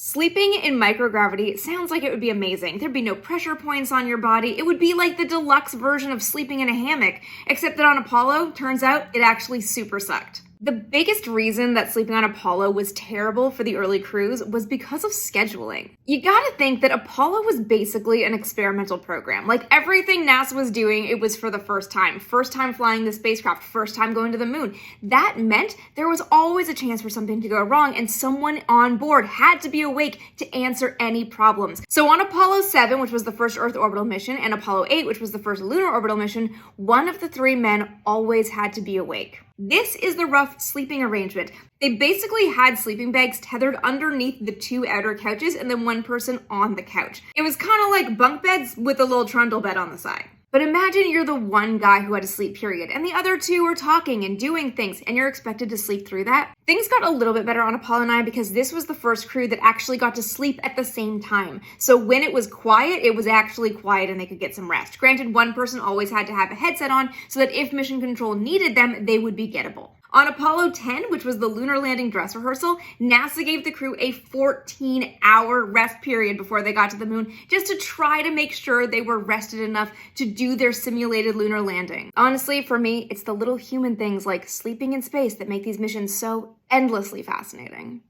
Sleeping in microgravity sounds like it would be amazing. There'd be no pressure points on your body. It would be like the deluxe version of sleeping in a hammock, except that on Apollo, turns out it actually super sucked. The biggest reason that sleeping on Apollo was terrible for the early crews was because of scheduling. You gotta think that Apollo was basically an experimental program. Like everything NASA was doing, it was for the first time. First time flying the spacecraft, first time going to the moon. That meant there was always a chance for something to go wrong and someone on board had to be awake to answer any problems. So on Apollo 7, which was the first Earth orbital mission, and Apollo 8, which was the first lunar orbital mission, one of the three men always had to be awake. This is the rough sleeping arrangement. They basically had sleeping bags tethered underneath the two outer couches and then one person on the couch. It was kind of like bunk beds with a little trundle bed on the side. But imagine you're the one guy who had to sleep, period, and the other two were talking and doing things, and you're expected to sleep through that. Things got a little bit better on Apollo 9 because this was the first crew that actually got to sleep at the same time. So when it was quiet, it was actually quiet and they could get some rest. Granted, one person always had to have a headset on so that if mission control needed them, they would be gettable. On Apollo 10, which was the lunar landing dress rehearsal, NASA gave the crew a 14-hour rest period before they got to the moon, just to try to make sure they were rested enough to do their simulated lunar landing. Honestly, for me, it's the little human things like sleeping in space that make these missions so endlessly fascinating.